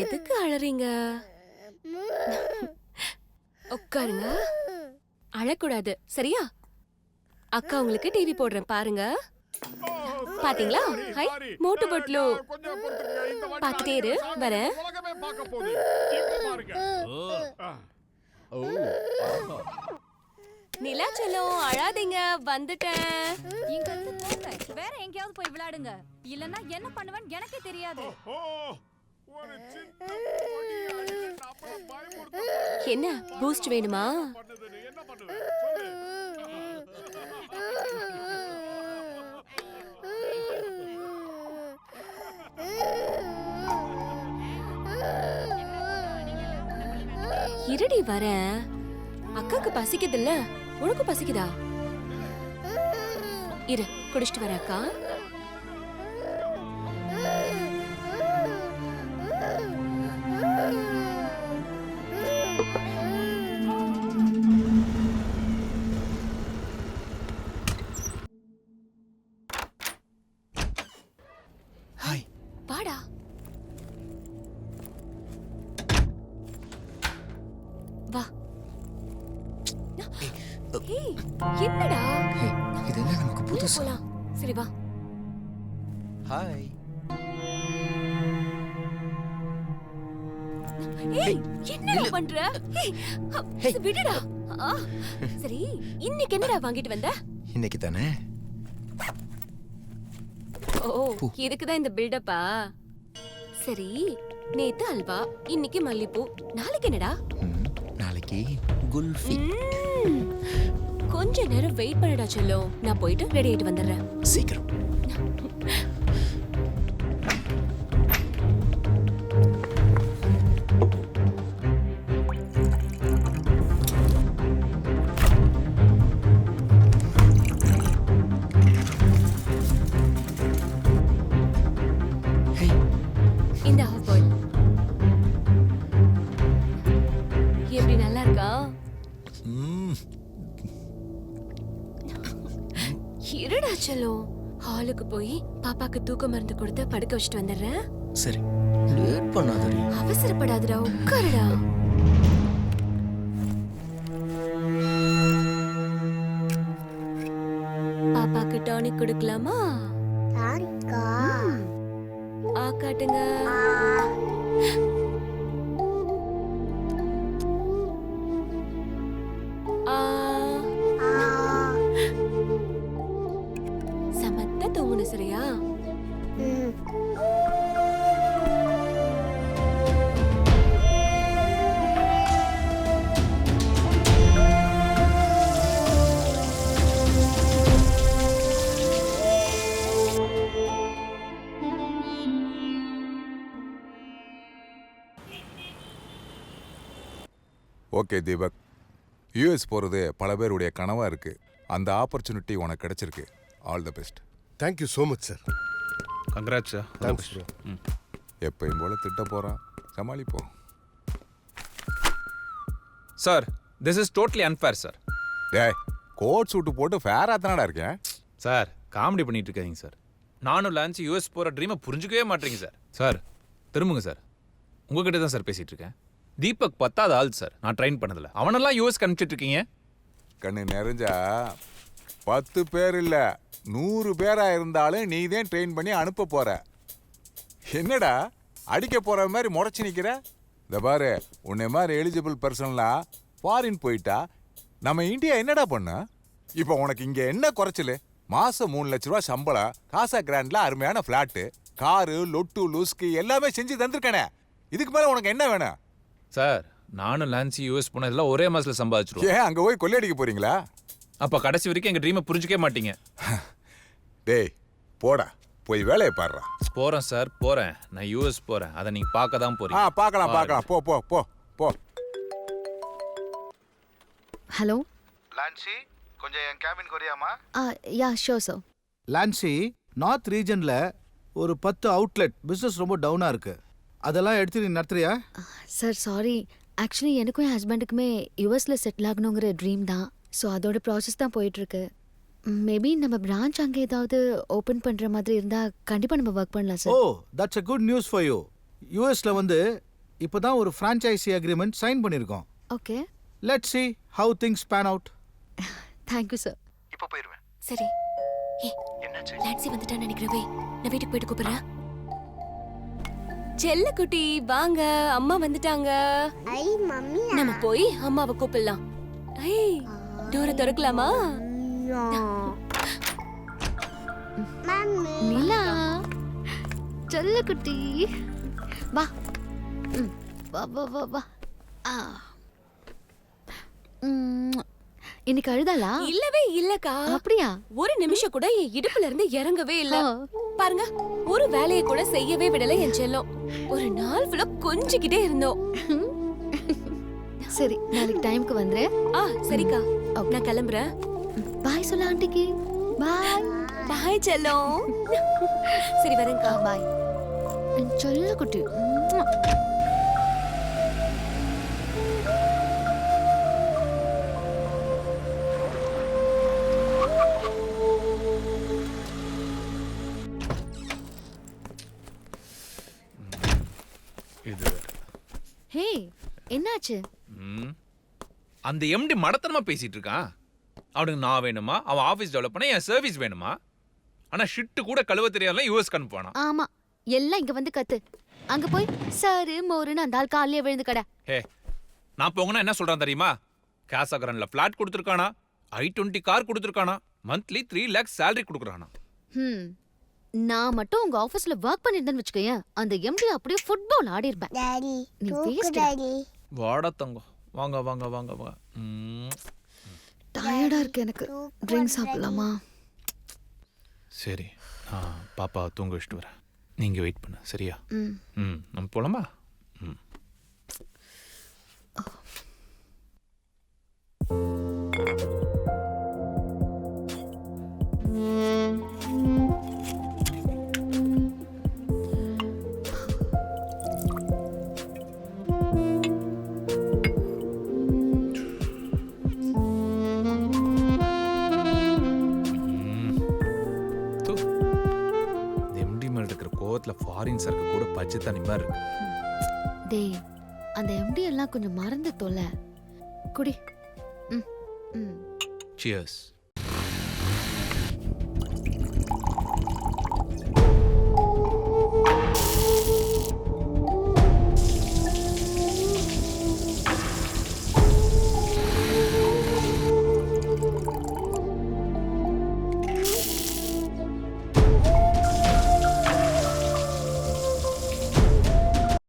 எதுக்கு அழறீங்க? உட்காருங்க. அழக்கூடாது, சரியா? அக்கா உங்களுக்கு டிவி போடுறேன் பாருங்க. பாத்தீங்களா? ஹை மோட்டு பட்லு. பாத்துட்டே இரு, வரேன். நிலா செல்லம், அழாதீங்க, வந்துட்டேன். இங்க இருந்து போங்க, வேற எங்கேயாவது போய் விளையாடுங்க. இல்லன்னா என்ன பண்ணுவேன்னு எனக்கே தெரியாது. என்ன பூஸ்ட் வேணுமா? இருடி வரேன். அக்காக்கு பசிக்குது இல்ல, உனக்கு பசிக்குதா? இரு குடிச்சிட்டு வர அக்கா. ஹாய். வாடா. வா. ஏய், என்னடா? இது என்ன நமக்கு புதுசா? போலாம். சரி வா. ஹாய். ஏய், என்னடா பண்ற? ஏய், விடுடா. சரி, இன்னைக்கு என்னடா வாங்கிட்டு வந்த? இன்னைக்கு தானே. ஓ, இதுக்குதான் இந்த பில்டப்பா? சரி, நேத்து அல்வா, இன்னைக்கு மல்லிப்பூ, நாளைக்கு என்னடா? நாளைக்கு குல்ஃபி. கொஞ்ச நேரம் வெயிட் பண்ணடா செல்லம், நான் போயிட்டு ரெடி ஆயிட்டு வந்துடுறேன். சீக்கிரம். இந்த ஹாஃப் பாயில் எப்படி நல்லா இருக்கா? இருடா செல்லம், ஹாலுக்கு போய் பாப்பாக்கு தூக்க மருந்து கொடுத்து படுக்க வச்சுட்டு வந்துடுறேன். சரி, லேட் பண்ணாதடி. அவசரப்படாதடா, உட்காருடா. பாப்பாக்கு டானிக் கொடுக்கலாமா? ஆ காட்டுங்க. சமத்தா தூங்கணும், சரியா? ஓகே தீபக், யூஎஸ் போகிறது பல பேருடைய கனவாக இருக்கு. அந்த ஆப்பர்ச்சுனிட்டி உனக்கு கிடைச்சிருக்கு. All the best. Thank you so much sir. Congrats sir. Thanks bro. எப்பயும் போல திட்ட போகிறான், சமாளிப்போம். Sir, this is totally unfair sir. டேய், கோட் சூட்டு போட்டு ஃபேராக தானடா இருக்கேன். சார், காமெடி பண்ணிட்டு இருக்காதீங்க சார். நானும் லான்ச் யூஎஸ் போகிற ட்ரீமை புரிஞ்சுக்கவே மாட்டேங்க சார். சார், திரும்புங்க சார். உங்ககிட்ட தான் சார் பேசிகிட்டு இருக்கேன். தீபக் 10வது ஆள் சார், நான் ட்ரெயின் பண்ணதில்ல. அவனெல்லாம் யூஎஸ் அனுப்பிச்சிட்டு இருக்கீங்க. கண்ணு நிறைஞ்சா 10 பேர் இல்லை 100 பேராக இருந்தாலும் நீ தான் ட்ரெயின் பண்ணி அனுப்ப போற. என்னடா அடிக்க போகிற மாதிரி முறைச்சி நிற்கிற? இந்த பாரு, உன்னை மாதிரி எலிஜிபிள் பர்சன்லாம் ஃபாரின் போயிட்டா நம்ம இந்தியா என்னடா பண்ண? இப்போ உனக்கு இங்கே என்ன குறைச்சல்? மாதம் 3 லட்ச ரூபா சம்பளம், காசா கிராண்டில் அருமையான ஃப்ளாட்டு, காரு, லொட்டு லூஸ்க்கு எல்லாமே செஞ்சு தந்துருக்கனே. இதுக்கு மேலே உனக்கு என்ன வேணும்? சார், நானும் லான்சி யூஎஸ் போனதெல்லாம் ஒரே மாசத்துல சம்பாதிச்சிருவோம். ஏன் அங்கே போய் கொள்ளையடிக்க போறீங்களா? அப்போ கடைசி வரைக்கும் எங்கள் ட்ரீமை புரிஞ்சுக்கவே மாட்டீங்க. டேய் போடா, போய் வேலையை பாடுறா. போகிறேன் சார், போகிறேன். நான் யூஎஸ் போகிறேன், அதை நீங்கள் பார்க்க தான் போகிறீங்க. பார்க்கலாம் பார்க்கலாம், போ போ போ போ. ஹலோ லான்சி, கொஞ்சம் என் கேபின் கொரியாமா? Yeah sure sir. Lancy, north ரீஜன்ல ஒரு 10 அவுட்லெட் பிசினஸ் ரொம்ப டவுனா இருக்கு. அதெல்லாம் எடுத்து நீ நடத்துறியா? சார் சாரி, ஆக்சுவலி எனக்கும் என் ஹஸ்பண்டுக்குமே யூஎஸில் செட்டில் ஆகணுங்கிற ட்ரீம் தான். ஸோ அதோட ப்ராசஸ் தான் போயிட்டுருக்கு. மேபி நம்ம பிரான்ச் அங்கே ஏதாவது ஓப்பன் பண்ணுற மாதிரி இருந்தால் கண்டிப்பாக நம்ம ஒர்க் பண்ணலாம் oh, sir. That's a good news for you. யூஎஸ்ல வந்து இப்பதான் ஒரு ஃப்ரான்ச்சைசி அக்ரிமெண்ட் சைன் பண்ணியிருக்கோம். Okay, let's see how things pan out. Thank you sir. இப்போ போயிருவேன். சரி. ஏ என்னாச்சு? லான்சி வந்துட்டான்னு நினைக்கிறவே. நான் வீட்டுக்கு போயிட்டு கூப்பிடுறேன். செல்ல குட்டி வாங்க, அம்மா வந்துட்டாங்க. ஐ மம்மி நம்ம போய் அம்மாவை கூப்பிடலாம். ஐய், டோரை திறக்கலாமா? மம்மி நிலா, செல்லக்குட்டி, வா. வா வா வா வா. ஆ. இன்னைக்கு அழுதாளா? இல்லவே இல்லக்கா. அப்படியா? ஒரு நிமிஷம் கூட என் இடுப்புல இருந்து இறங்கவே இல்ல. ஆ. பாருங்க, ஒரு வேலையை கூட செய்யவே விடல என் செல்லம். ஒரு நாள் ஃபுல்லா கொஞ்சிக்கிட்டே இருந்தோம். சரி, நாளைக்கு டைம்க்கு வந்துரு. சரிக்கா, நான் கிளம்புறேன். பாய் சொல்ல ஆண்டிக்கு. பாய். பாய் செல்லம். சரி வரேன்க்கா. பாய். செல்லக்குட்டி. இது வேற. ஹே, என்னாச்சு? ம். அந்த எம்டி மடத்தனமா பேசிட்டு இருக்கான். அவனுக்கு நான் வேணுமா, அவன் ஆஃபீஸ் டெவலப் பண்ண என் சர்வீஸ் வேணுமா? ஆனா ஷிட்டு கூட கழுவ தெரியாதலாம் யூஎஸ் அனுப்புவானா? ஆமா, எல்லாம் இங்க வந்து கத்து. அங்க போய் சாரு மோருன்னு அந்த ஆள் காலையே விழுந்து கடை. ஹே, நான் போங்கன்னா என்ன சொல்றான் தெரியுமா? கேசாகரன்ல ஃபிளாட் கொடுத்துருக்கானா, i20 கார் கொடுத்துருக்கானா, மந்த்லி 3 lakhs salary கொடுக்குறானா. நான் மட்டும் உங்க ஆபீஸ்ல வர்க் பண்ணிருந்தேன்னு வச்சுக்கோயேன், அந்த எம்டி அப்படியே ஃபுட்பால் ஆடி இருப்பேன். டாடி நீ தூக்கு waste. டாடி. வாடா தங்கம், வாங்க வாங்க வாங்க வாங்க. டயர்டா இருக்கு எனக்கு. ட்ரிங்க் சாப்பிடலாமா? சரி, நான் பாப்பா தூங்க வச்சுட்டு வரேன். நீங்க வெயிட் பண்ணு, சரியா? ம். நம்ம போலாமா? ம். ஃபாரின் சரக்கு கூட பச்சை தண்ணி மாதிரி இருக்கு. டேய், அந்த எம்டி எல்லாம் கொஞ்சம் மறந்து தொலை. குடி. Cheers.